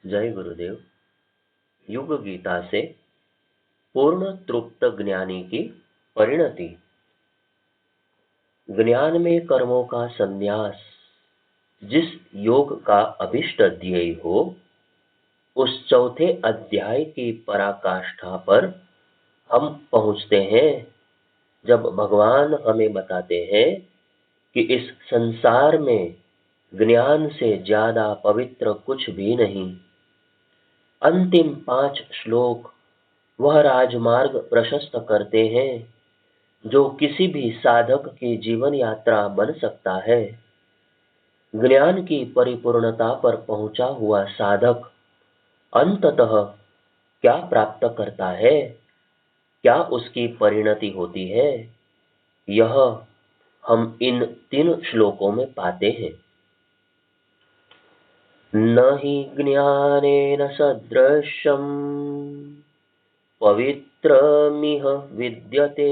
जय गुरुदेव। युग गीता से पूर्ण तृप्त ज्ञानी की परिणति। ज्ञान में कर्मों का संन्यास जिस योग का अभिष्ट ध्येय हो, उस चौथे अध्याय की पराकाष्ठा पर हम पहुंचते हैं, जब भगवान हमें बताते हैं कि इस संसार में ज्ञान से ज्यादा पवित्र कुछ भी नहीं। अंतिम 5 श्लोक वह राजमार्ग प्रशस्त करते हैं जो किसी भी साधक की जीवन यात्रा बन सकता है। ज्ञान की परिपूर्णता पर पहुंचा हुआ साधक अंततः क्या प्राप्त करता है, क्या उसकी परिणति होती है, यह हम इन 3 श्लोकों में पाते हैं। न हि ज्ञानेन सदृशम् पवित्रमिह विद्यते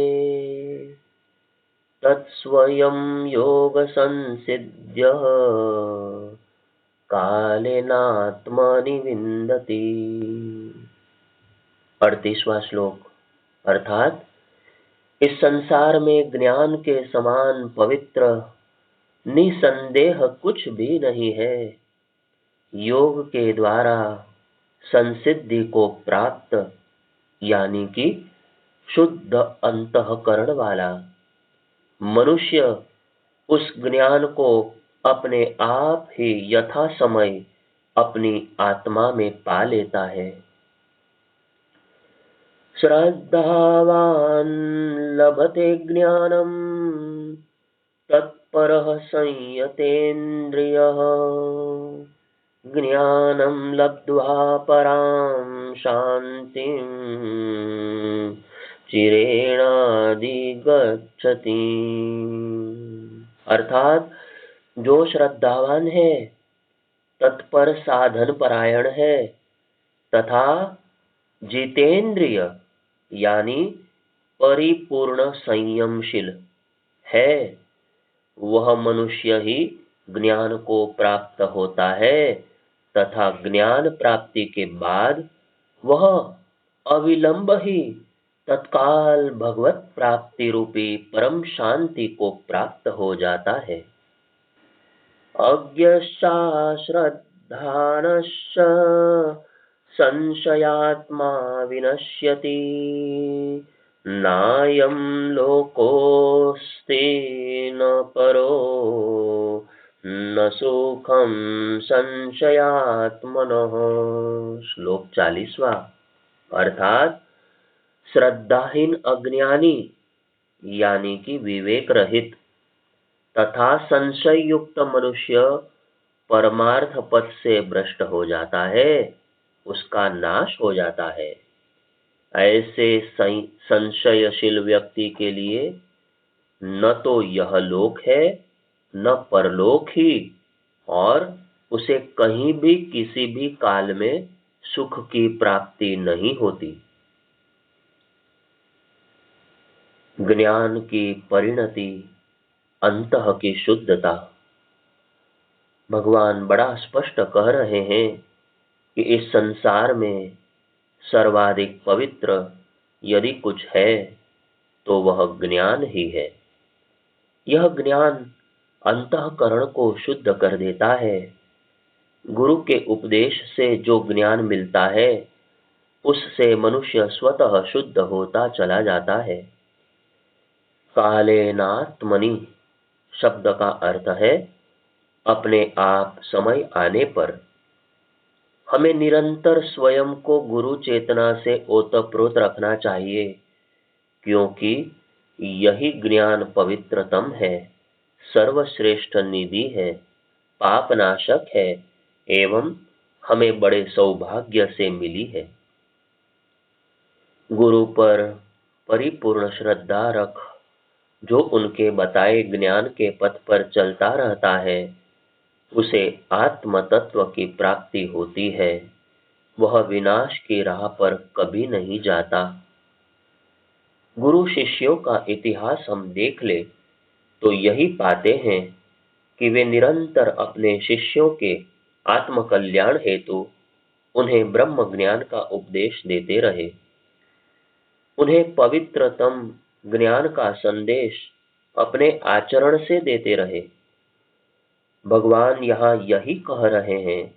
तत्स्वयं योगसंसिद्ध्यः कालेनात्मनि विन्दति। 38वां श्लोक। अर्थात इस संसार में ज्ञान के समान पवित्र निसंदेह कुछ भी नहीं है। योग के द्वारा संसिद्धि को प्राप्त यानी कि शुद्ध अंतःकरण वाला मनुष्य उस ज्ञान को अपने आप ही यथा समय अपनी आत्मा में पा लेता है। श्रद्धावान लभते ज्ञानम तत्परः संयतेन्द्रियः ज्ञानम लब्ध्वा परां शांतिं चिरेणाधिगच्छति। अर्थात जो श्रद्धावान है, तत्पर साधन परायण है तथा जितेंद्रिय यानी परिपूर्ण संयमशील है, वह मनुष्य ही ज्ञान को प्राप्त होता है तथा ज्ञान प्राप्ति के बाद वह अविलंब ही तत्काल भगवत प्राप्ति रूपी परम शांति को प्राप्त हो जाता है। अज्ञश्चाश्रद्धानश्च संशयात्मा विनश्यति नायं लोकोऽस्ति न परो न सुखं संशयात्मनः। श्लोक 40वां। अर्थात श्रद्धाहीन अज्ञानी यानी कि विवेक रहित तथा संशय युक्त मनुष्य परमार्थ पथ से भ्रष्ट हो जाता है, उसका नाश हो जाता है। ऐसे संशयशील व्यक्ति के लिए न तो यह लोक है न परलोक ही, और उसे कहीं भी किसी भी काल में सुख की प्राप्ति नहीं होती। ज्ञान की परिणति, अंतः की शुद्धता। भगवान बड़ा स्पष्ट कह रहे हैं कि इस संसार में सर्वाधिक पवित्र यदि कुछ है तो वह ज्ञान ही है। यह ज्ञान अंतःकरण को शुद्ध कर देता है। गुरु के उपदेश से जो ज्ञान मिलता है, उससे मनुष्य स्वतः शुद्ध होता चला जाता है। कालेनात्मनि शब्द का अर्थ है अपने आप समय आने पर। हमें निरंतर स्वयं को गुरु चेतना से ओतप्रोत रखना चाहिए, क्योंकि यही ज्ञान पवित्रतम है, सर्वश्रेष्ठ निधि है, पापनाशक है एवं हमें बड़े सौभाग्य से मिली है। गुरु पर परिपूर्ण श्रद्धा रख जो उनके बताए ज्ञान के पथ पर चलता रहता है, उसे आत्म तत्व की प्राप्ति होती है। वह विनाश की राह पर कभी नहीं जाता। गुरु शिष्यों का इतिहास हम देख ले तो यही पाते हैं कि वे निरंतर अपने शिष्यों के आत्म कल्याण हेतु उन्हें ब्रह्म ज्ञान का उपदेश देते रहे, उन्हें पवित्रतम ज्ञान का संदेश अपने आचरण से देते रहे। भगवान यहाँ यही कह रहे हैं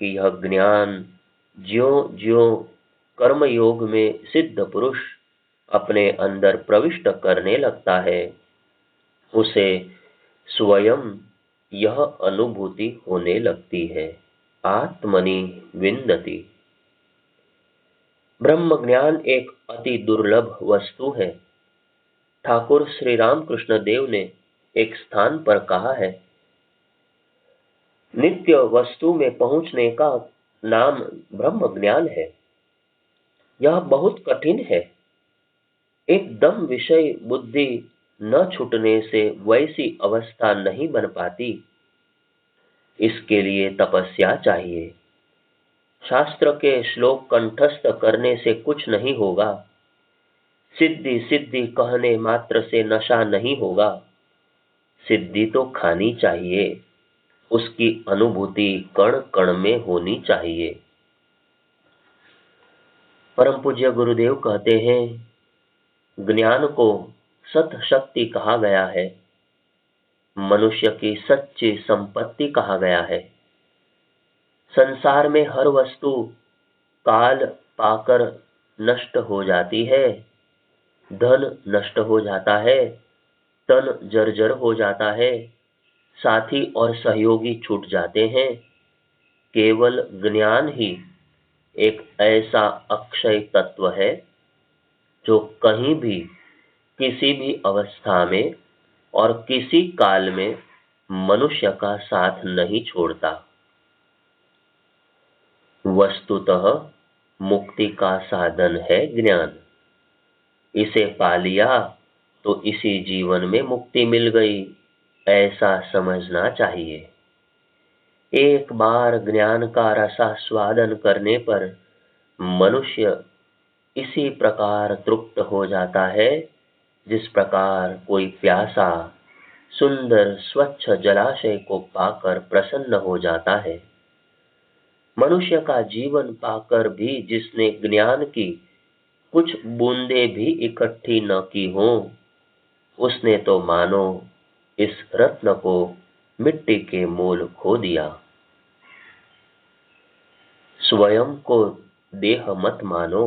कि यह ज्ञान ज्यों ज्यों कर्मयोग में सिद्ध पुरुष अपने अंदर प्रविष्ट करने लगता है, उसे स्वयं यह अनुभूति होने लगती है, आत्मनि विन्दति। ब्रह्म ज्ञान एक अति दुर्लभ वस्तु है। ठाकुर श्री रामकृष्ण देव ने एक स्थान पर कहा है, नित्य वस्तु में पहुंचने का नाम ब्रह्म ज्ञान है। यह बहुत कठिन है। एकदम विषय बुद्धि न छूटने से वैसी अवस्था नहीं बन पाती। इसके लिए तपस्या चाहिए। शास्त्र के श्लोक कंठस्थ करने से कुछ नहीं होगा। सिद्धि सिद्धि कहने मात्र से नशा नहीं होगा। सिद्धि तो खानी चाहिए, उसकी अनुभूति कण कण में होनी चाहिए। परम पूज्य गुरुदेव कहते हैं, ज्ञान को सत शक्ति कहा गया है, मनुष्य की सच्ची संपत्ति कहा गया है। संसार में हर वस्तु काल पाकर नष्ट हो जाती है। धन नष्ट हो जाता है, तन जर्जर हो जाता है, साथी और सहयोगी छूट जाते हैं। केवल ज्ञान ही एक ऐसा अक्षय तत्व है जो कहीं भी किसी भी अवस्था में और किसी काल में मनुष्य का साथ नहीं छोड़ता। वस्तुतः मुक्ति का साधन है ज्ञान। इसे पा लिया तो इसी जीवन में मुक्ति मिल गई, ऐसा समझना चाहिए। एक बार ज्ञान का रसास्वादन करने पर मनुष्य इसी प्रकार तृप्त हो जाता है जिस प्रकार कोई प्यासा सुंदर स्वच्छ जलाशय को पाकर प्रसन्न हो जाता है। मनुष्य का जीवन पाकर भी जिसने ज्ञान की कुछ बूंदें भी इकट्ठी न की हों, उसने तो मानो इस रत्न को मिट्टी के मूल खो दिया। स्वयं को देह मत मानो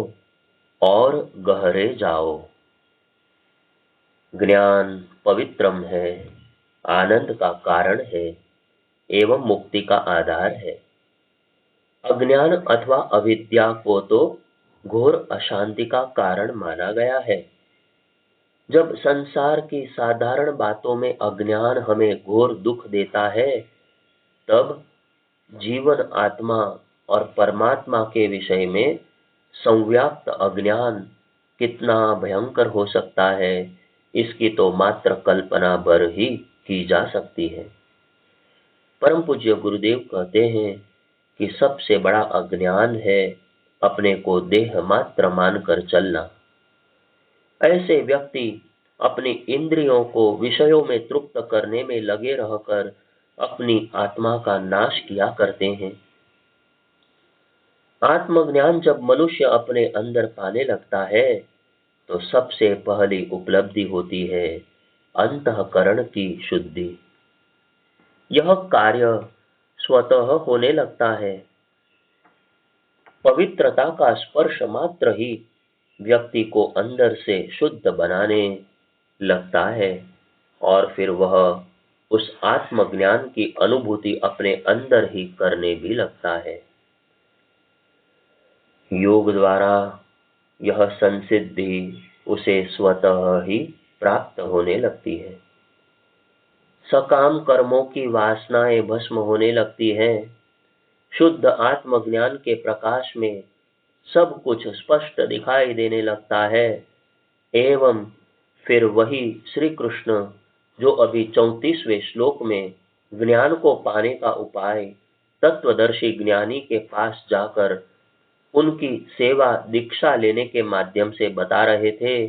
और गहरे जाओ। ज्ञान पवित्रम है, आनंद का कारण है एवं मुक्ति का आधार है। अज्ञान अथवा अविद्या को तो घोर अशांति का कारण माना गया है। जब संसार की साधारण बातों में अज्ञान हमें घोर दुख देता है, तब जीवन आत्मा और परमात्मा के विषय में संव्याप्त अज्ञान कितना भयंकर हो सकता है, इसकी तो मात्र कल्पना भर ही की जा सकती है। परम पूज्य गुरुदेव कहते हैं कि सबसे बड़ा अज्ञान है अपने को देह मात्र मानकर चलना। ऐसे व्यक्ति अपनी इंद्रियों को विषयों में तृप्त करने में लगे रहकर अपनी आत्मा का नाश किया करते हैं। आत्मज्ञान जब मनुष्य अपने अंदर पाने लगता है तो सबसे पहली उपलब्धि होती है अंतःकरण की शुद्धि। यह कार्य स्वतः होने लगता है। पवित्रता का स्पर्श मात्र ही व्यक्ति को अंदर से शुद्ध बनाने लगता है और फिर वह उस आत्मज्ञान की अनुभूति अपने अंदर ही करने भी लगता है। योग द्वारा यह संसिद्धि उसे स्वतः ही प्राप्त होने लगती है। सकाम कर्मों की वासनाएं भस्म होने लगती हैं। शुद्ध आत्मज्ञान के प्रकाश में सब कुछ स्पष्ट दिखाई देने लगता है एवं फिर वही श्री कृष्ण जो अभी 34वें श्लोक में ज्ञान को पाने का उपाय तत्वदर्शी ज्ञानी के पास जाकर उनकी सेवा दीक्षा लेने के माध्यम से बता रहे थे,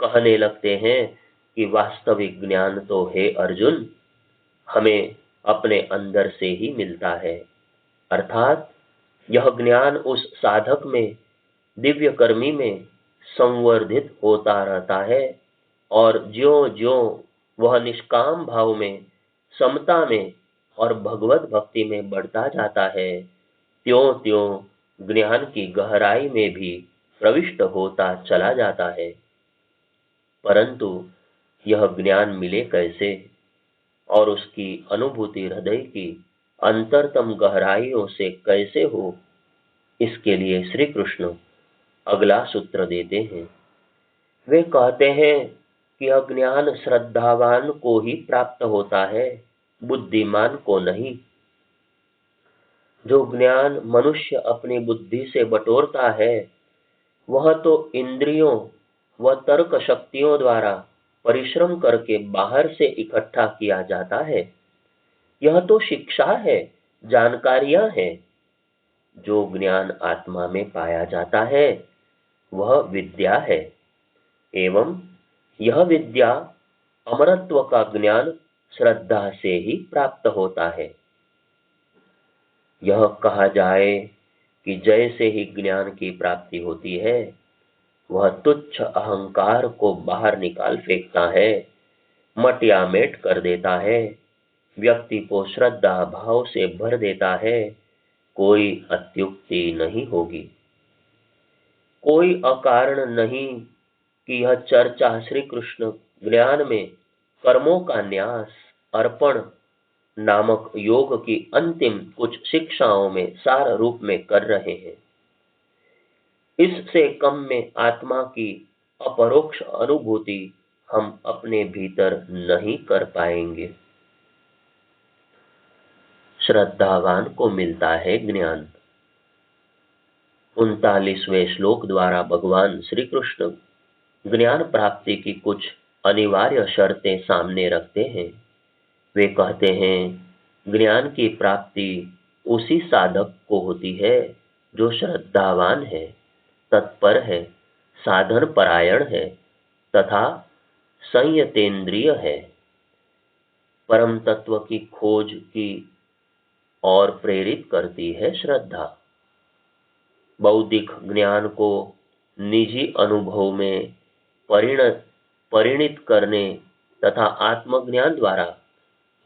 कहने लगते हैं कि वास्तविक ज्ञान तो हे अर्जुन हमें अपने अंदर से ही मिलता है, अर्थात यह ज्ञान उस साधक में, दिव्य कर्मी में संवर्धित होता रहता है और ज्यों ज्यों वह निष्काम भाव में, समता में और भगवत भक्ति में बढ़ता जाता है, त्यों त्यों ज्ञान की गहराई में भी प्रविष्ट होता चला जाता है। परंतु यह ज्ञान मिले कैसे और उसकी अनुभूति हृदय की अंतरतम गहराइयों से कैसे हो, इसके लिए श्री कृष्ण अगला सूत्र देते हैं। वे कहते हैं कि यह ज्ञान श्रद्धावान को ही प्राप्त होता है, बुद्धिमान को नहीं। जो ज्ञान मनुष्य अपनी बुद्धि से बटोरता है, वह तो इंद्रियों व तर्क शक्तियों द्वारा परिश्रम करके बाहर से इकट्ठा किया जाता है। यह तो शिक्षा है, जानकारियां हैं। जो ज्ञान आत्मा में पाया जाता है, वह विद्या है एवं यह विद्या, अमरत्व का ज्ञान श्रद्धा से ही प्राप्त होता है। यह कहा जाए कि जैसे ही ज्ञान की प्राप्ति होती है, वह तुच्छ अहंकार को बाहर निकाल फेंकता है, मटियामेट कर देता है, व्यक्ति को श्रद्धा भाव से भर देता है, कोई अत्युक्ति नहीं होगी। कोई अकारण नहीं कि यह चर्चा श्री कृष्ण ज्ञान में कर्मों का न्यास, अर्पण नामक योग की अंतिम कुछ शिक्षाओं में सार रूप में कर रहे हैं। इससे कम में आत्मा की अपरोक्ष अनुभूति हम अपने भीतर नहीं कर पाएंगे। श्रद्धावान को मिलता है ज्ञान। 39वें श्लोक द्वारा भगवान श्री कृष्ण ज्ञान प्राप्ति की कुछ अनिवार्य शर्तें सामने रखते हैं। वे कहते हैं, ज्ञान की प्राप्ति उसी साधक को होती है जो श्रद्धावान है, तत्पर है, साधन परायण है तथा संयतेंद्रिय है। परम तत्व की खोज की और प्रेरित करती है श्रद्धा। बौद्धिक ज्ञान को निजी अनुभव में परिणित करने तथा आत्मज्ञान द्वारा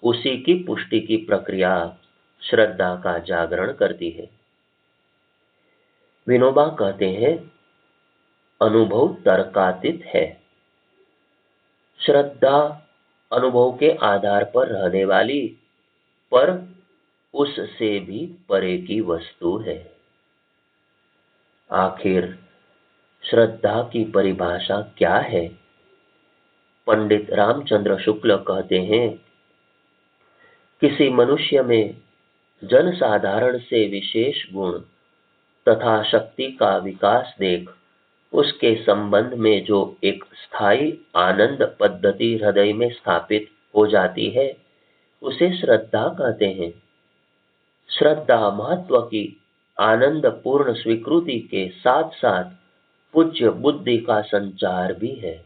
उसी की पुष्टि की प्रक्रिया श्रद्धा का जागरण करती है। विनोबा कहते हैं, अनुभव तर्कातीत है। श्रद्धा अनुभव के आधार पर रहने वाली, पर उससे भी परे की वस्तु है। आखिर श्रद्धा की परिभाषा क्या है? पंडित रामचंद्र शुक्ल कहते हैं, किसी मनुष्य में जनसाधारण से विशेष गुण तथा शक्ति का विकास देख उसके संबंध में जो एक स्थायी आनंद पद्धति हृदय में स्थापित हो जाती है, उसे श्रद्धा कहते हैं। श्रद्धा महत्व की आनंद पूर्ण स्वीकृति के साथ साथ पूज्य बुद्धि का संचार भी है।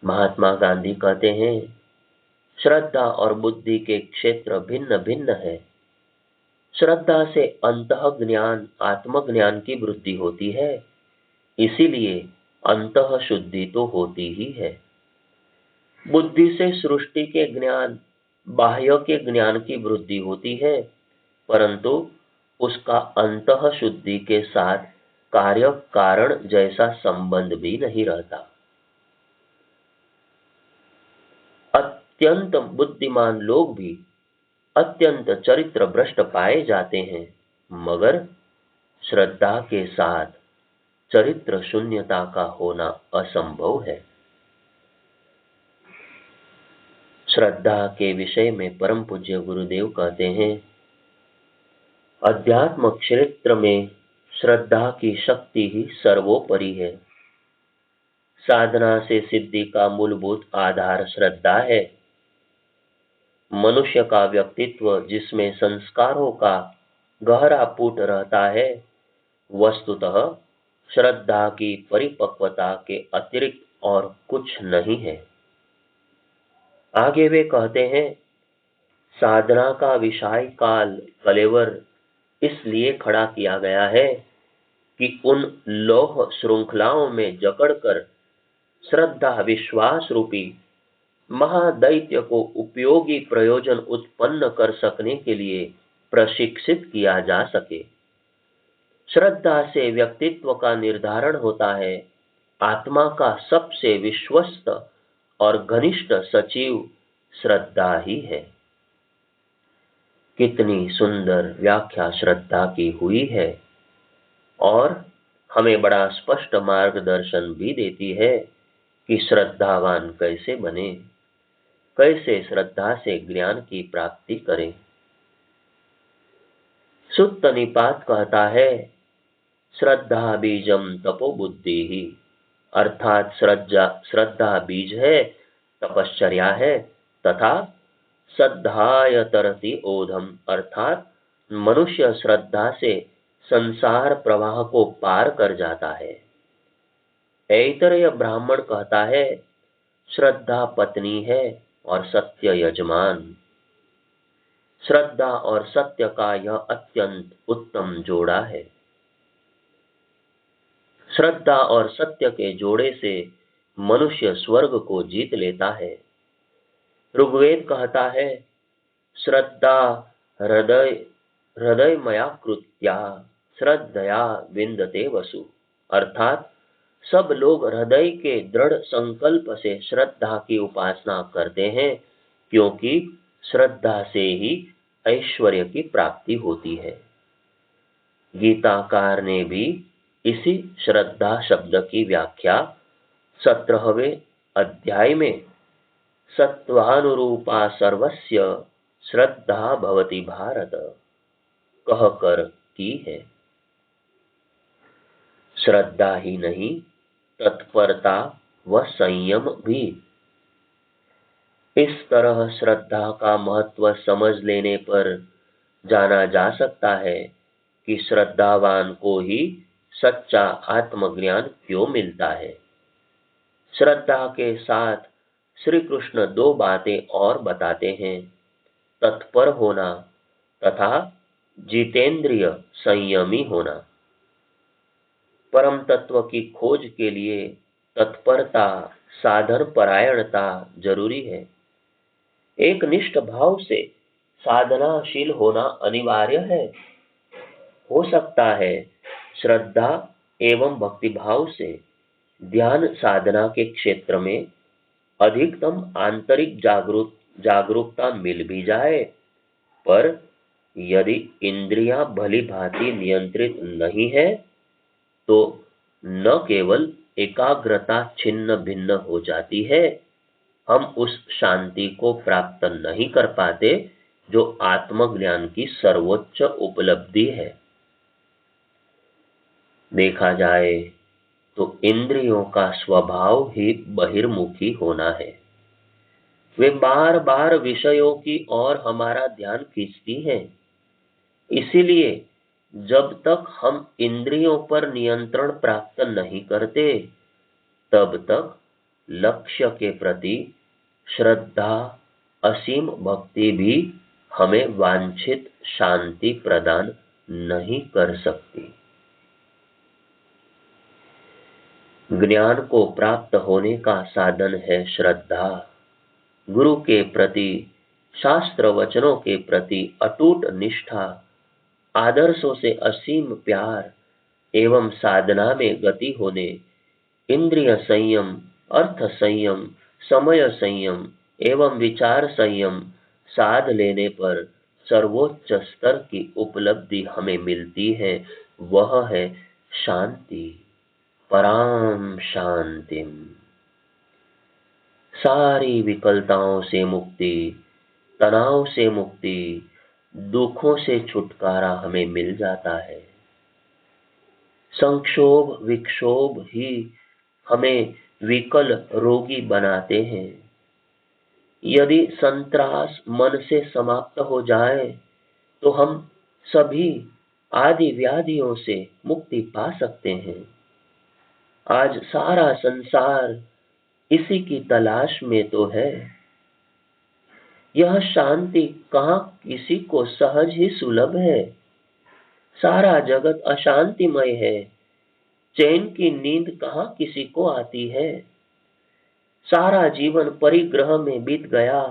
महात्मा गांधी कहते हैं, श्रद्धा और बुद्धि के क्षेत्र भिन्न भिन्न है। श्रद्धा से अंतः ज्ञान, आत्मज्ञान की वृद्धि होती है, इसीलिए अंतः शुद्धि तो होती ही है। बुद्धि से सृष्टि के ज्ञान, बाह्य के ज्ञान की वृद्धि होती है, परंतु उसका अंतः शुद्धि के साथ कार्य कारण जैसा संबंध भी नहीं रहता। अत्यंत बुद्धिमान लोग भी अत्यंत चरित्र भ्रष्ट पाए जाते हैं, मगर श्रद्धा के साथ चरित्र शून्यता का होना असंभव है। श्रद्धा के विषय में परम पूज्य गुरुदेव कहते हैं, अध्यात्म क्षेत्र में श्रद्धा की शक्ति ही सर्वोपरि है। साधना से सिद्धि का मूलभूत आधार श्रद्धा है। मनुष्य का व्यक्तित्व जिसमें संस्कारों का गहरा पुट रहता है, वस्तुतः श्रद्धा की परिपक्वता के अतिरिक्त और कुछ नहीं है। आगे वे कहते हैं, साधना का विषय काल कलेवर इसलिए खड़ा किया गया है कि उन लौह श्रृंखलाओं में जकड़कर श्रद्धा विश्वास रूपी महादैत्य को उपयोगी प्रयोजन उत्पन्न कर सकने के लिए प्रशिक्षित किया जा सके। श्रद्धा से व्यक्तित्व का निर्धारण होता है। आत्मा का सबसे विश्वस्त और घनिष्ठ सचिव श्रद्धा ही है। कितनी सुंदर व्याख्या श्रद्धा की हुई है और हमें बड़ा स्पष्ट मार्गदर्शन भी देती है कि श्रद्धावान कैसे बने, कैसे श्रद्धा से ज्ञान की प्राप्ति करें। सुत्त निपात कहता है, श्रद्धा बीजम तपो बुद्धि ही, अर्थात श्रद्धा बीज है, तपश्चर्या है, तथा श्रद्धाय तरति ओधम, अर्थात मनुष्य श्रद्धा से संसार प्रवाह को पार कर जाता है। ऐतरेय ब्राह्मण कहता है, श्रद्धा पत्नी है और सत्य यजमान। श्रद्धा और सत्य का यह अत्यंत उत्तम जोड़ा है। श्रद्धा और सत्य के जोड़े से मनुष्य स्वर्ग को जीत लेता है। ऋग्वेद कहता है, श्रद्धा हृदय मया कृत्या श्रद्धया विंदते वसु, अर्थात सब लोग हृदय के दृढ़ संकल्प से श्रद्धा की उपासना करते हैं, क्योंकि श्रद्धा से ही ऐश्वर्य की प्राप्ति होती है। गीताकार ने भी इसी श्रद्धा शब्द की व्याख्या 17वें अध्याय में सत्वानुरूपा सर्वस्य श्रद्धा भवति भारत कहकर की है। श्रद्धा ही नहीं, तत्परता व संयम भी। इस तरह श्रद्धा का महत्व समझ लेने पर जाना जा सकता है कि श्रद्धावान को ही सच्चा आत्मज्ञान क्यों मिलता है। श्रद्धा के साथ श्री कृष्ण दो बातें और बताते हैं, तत्पर होना तथा जितेंद्रिय संयमी होना। परम तत्व की खोज के लिए तत्परता, साधन परायणता जरूरी है। एक निष्ठ भाव से साधनाशील होना अनिवार्य है। हो सकता है श्रद्धा एवं भक्तिभाव से ध्यान साधना के क्षेत्र में अधिकतम आंतरिक जागरूकता मिल भी जाए, पर यदि इंद्रियां भली भांति नियंत्रित नहीं है तो न केवल एकाग्रता छिन्न भिन्न हो जाती है, हम उस शांति को प्राप्त नहीं कर पाते जो आत्मज्ञान की सर्वोच्च उपलब्धि है। देखा जाए तो इंद्रियों का स्वभाव ही बहिर्मुखी होना है। वे बार बार विषयों की ओर हमारा ध्यान खींचती हैं। इसीलिए जब तक हम इंद्रियों पर नियंत्रण प्राप्त नहीं करते, तब तक लक्ष्य के प्रति श्रद्धा, असीम भक्ति भी हमें वांछित शांति प्रदान नहीं कर सकती। ज्ञान को प्राप्त होने का साधन है श्रद्धा। गुरु के प्रति, शास्त्र वचनों के प्रति अटूट निष्ठा, आदर्शों से असीम प्यार एवं साधना में गति होने, इंद्रिय संयम, अर्थ संयम, समय संयम एवं विचार संयम साध लेने पर सर्वोच्च स्तर की उपलब्धि हमें मिलती है। वह है शांति, पराम शांतिम। सारी विकलताओं से मुक्ति, तनाव से मुक्ति, दुखों से छुटकारा हमें मिल जाता है। संक्षोभ विक्षोभ ही हमें विकल रोगी बनाते हैं। यदि संत्रास मन से समाप्त हो जाए तो हम सभी आदि व्याधियों से मुक्ति पा सकते हैं। आज सारा संसार इसी की तलाश में तो है। यह शांति कहाँ किसी को सहज ही सुलभ है। सारा जगत अशांतिमय है। चैन की नींद कहाँ किसी को आती है। सारा जीवन परिग्रह में बीत गया,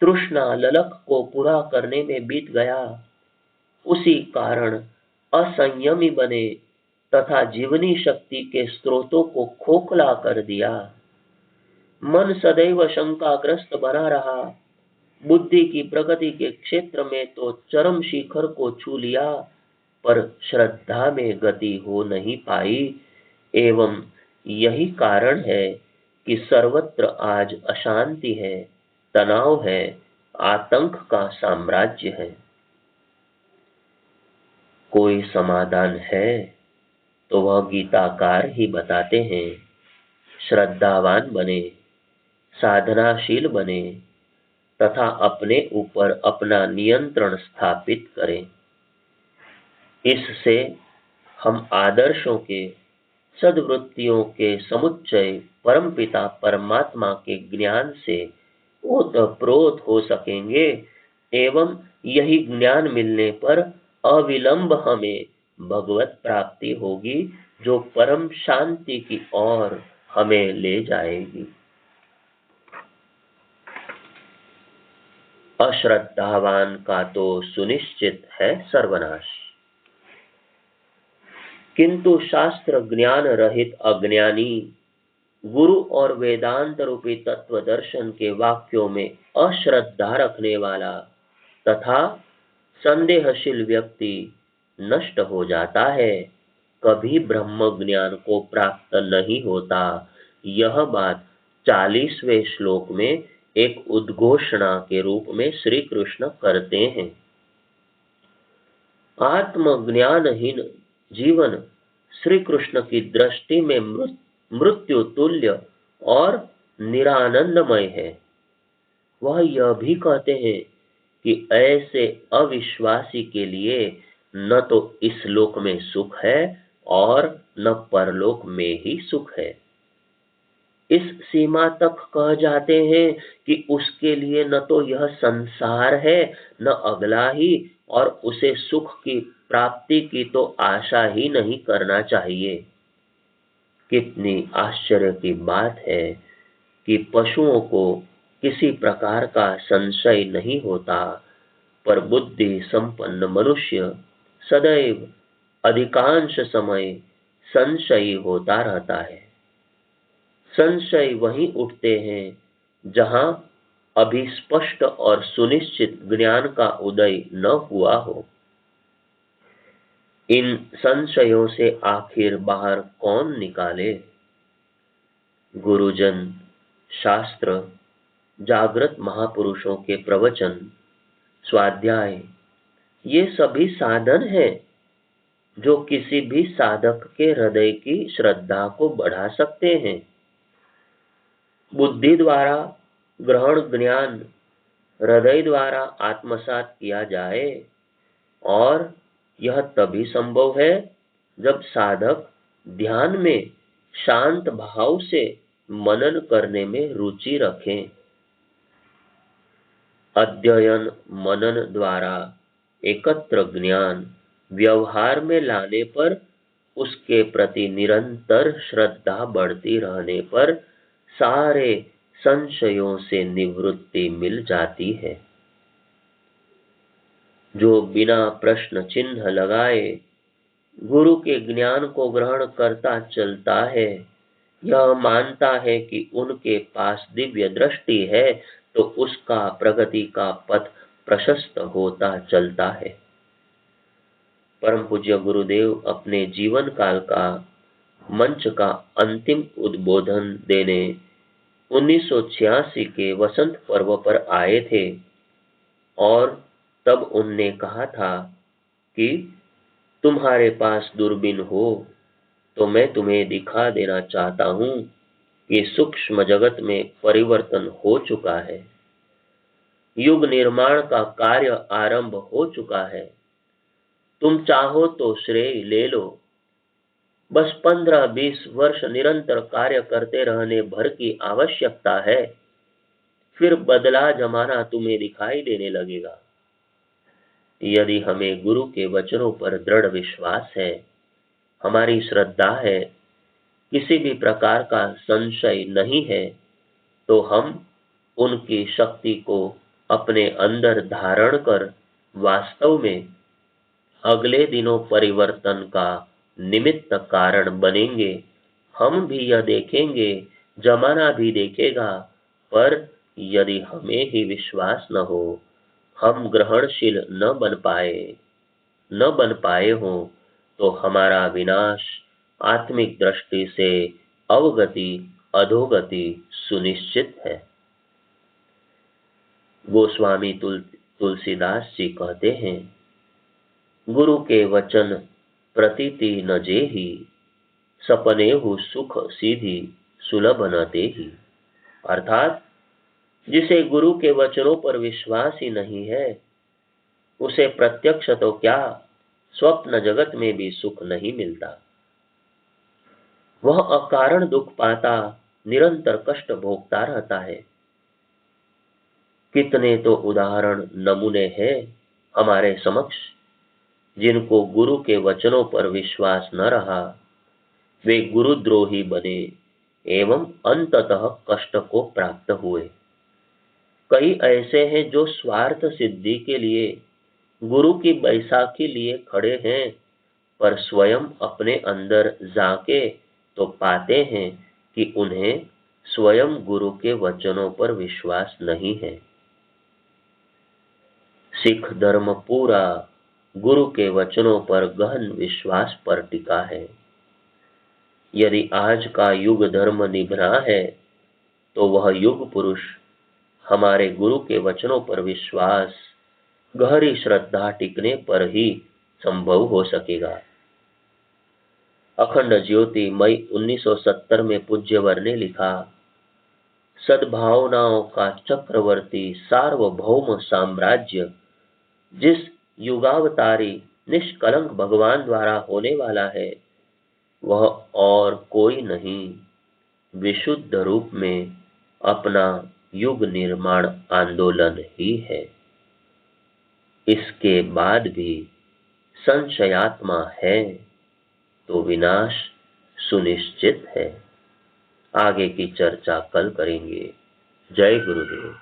तृष्णा ललक को पूरा करने में बीत गया। उसी कारण असंयमी बने तथा जीवनी शक्ति के स्रोतों को खोखला कर दिया। मन सदैव शंकाग्रस्त बना रहा। बुद्धि की प्रगति के क्षेत्र में तो चरम शिखर को छू लिया, पर श्रद्धा में गति हो नहीं पाई। एवं यही कारण है कि सर्वत्र आज अशांति है, तनाव है, आतंक का साम्राज्य है। कोई समाधान है तो वह गीताकार ही बताते हैं। श्रद्धावान बने, साधनाशील बने तथा अपने ऊपर अपना नियंत्रण स्थापित करें। इससे हम आदर्शों के, सद्वृत्तियों के समुच्चय परमपिता परमात्मा के ज्ञान से ओतप्रोत हो सकेंगे एवं यही ज्ञान मिलने पर अविलंब हमें भगवत प्राप्ति होगी, जो परम शांति की ओर हमें ले जाएगी। अश्रद्धावान का तो सुनिश्चित है सर्वनाश, किंतु शास्त्र ज्ञान रहित अज्ञानी गुरु और वेदांत रूपी तत्व दर्शन के वाक्यों में अश्रद्धा रखने वाला तथा संदेहशील व्यक्ति नष्ट हो जाता है, कभी ब्रह्म ज्ञान को प्राप्त नहीं होता। यह बात 40वें श्लोक में एक उद्घोषणा के रूप में श्री कृष्ण करते हैं। आत्मज्ञानहीन जीवन श्री कृष्ण की दृष्टि में मृत्यु तुल्य और निरानंदमय है। वह यह भी कहते हैं कि ऐसे अविश्वासी के लिए न तो इस लोक में सुख है और न परलोक में ही सुख है। इस सीमा तक कह जाते हैं कि उसके लिए न तो यह संसार है न अगला ही, और उसे सुख की प्राप्ति की तो आशा ही नहीं करना चाहिए। कितनी आश्चर्य की बात है कि पशुओं को किसी प्रकार का संशय नहीं होता, पर बुद्धि संपन्न मनुष्य सदैव अधिकांश समय संशयी होता रहता है। संशय वहीं उठते हैं जहां अभी स्पष्ट और सुनिश्चित ज्ञान का उदय न हुआ हो। इन संशयों से आखिर बाहर कौन निकाले? गुरुजन, शास्त्र, जागृत महापुरुषों के प्रवचन, स्वाध्याय, ये सभी साधन हैं जो किसी भी साधक के हृदय की श्रद्धा को बढ़ा सकते हैं। बुद्धि द्वारा ग्रहण ज्ञान हृदय द्वारा आत्मसात किया जाए, और यह तभी संभव है जब साधक ध्यान में शांत भाव से मनन करने में रुचि रखें। अध्ययन मनन द्वारा एकत्र ज्ञान व्यवहार में लाने पर उसके प्रति निरंतर श्रद्धा बढ़ती रहने पर सारे संशयों से निवृत्ति मिल जाती है। जो बिना प्रश्न चिन्ह लगाए गुरु के ज्ञान को ग्रहण करता चलता है, यह मानता है कि उनके पास दिव्य दृष्टि है, तो उसका प्रगति का पथ प्रशस्त होता चलता है। परम पूज्य गुरुदेव अपने जीवन काल का मंच का अंतिम उद्बोधन देने 1986 के वसंत पर्व पर आए थे, और तब उनने कहा था कि तुम्हारे पास दूरबीन हो तो मैं तुम्हें दिखा देना चाहता हूं कि सूक्ष्म जगत में परिवर्तन हो चुका है। युग निर्माण का कार्य आरंभ हो चुका है। तुम चाहो तो श्रेय ले लो। बस 15-20 वर्ष निरंतर कार्य करते रहने भर की आवश्यकता है, फिर बदला जमाना तुम्हें दिखाई देने लगेगा। यदि हमें गुरु के वचनों पर दृढ़ विश्वास है, हमारी श्रद्धा है, किसी भी प्रकार का संशय नहीं है, तो हम उनकी शक्ति को अपने अंदर धारण कर वास्तव में अगले दिनों परिवर्तन का निमित्त कारण बनेंगे। हम भी यह देखेंगे, जमाना भी देखेगा, पर यदि हमें ही विश्वास न हो, हम ग्रहणशील न बन पाए हो, तो हमारा विनाश आत्मिक दृष्टि से अवगति अधोगति सुनिश्चित है। गोस्वामी तुलसीदास जी कहते हैं, गुरु के वचन प्रतीति न जेहि, सपने हु सुख सीधी सुलभ न तेहि। अर्थात जिसे गुरु के वचनों पर विश्वास ही नहीं है, उसे प्रत्यक्ष तो क्या, स्वप्न जगत में भी सुख नहीं मिलता। वह अकारण दुख पाता, निरंतर कष्ट भोगता रहता है। कितने तो उदाहरण नमूने हैं हमारे समक्ष, जिनको गुरु के वचनों पर विश्वास न रहा, वे गुरुद्रोही बने एवं अंततः कष्ट को प्राप्त हुए। कई ऐसे हैं जो स्वार्थ सिद्धि के लिए गुरु की बैसाखी लिए खड़े हैं, पर स्वयं अपने अंदर जाके तो पाते हैं कि उन्हें स्वयं गुरु के वचनों पर विश्वास नहीं है। सिख धर्म पूरा गुरु के वचनों पर गहन विश्वास पर टिका है। यदि आज का युग धर्म निभना है, तो वह युग पुरुष हमारे गुरु के वचनों पर विश्वास, गहरी श्रद्धा टिकने पर ही संभव हो सकेगा। अखंड ज्योति मई 1970 में पूज्यवर ने लिखा, सद्भावनाओं का चक्रवर्ती सार्वभौम साम्राज्य जिस युगावतारी निष्कलंक भगवान द्वारा होने वाला है, वह और कोई नहीं, विशुद्ध रूप में अपना युग निर्माण आंदोलन ही है। इसके बाद भी संशयात्मा है तो विनाश सुनिश्चित है। आगे की चर्चा कल करेंगे। जय गुरुदेव।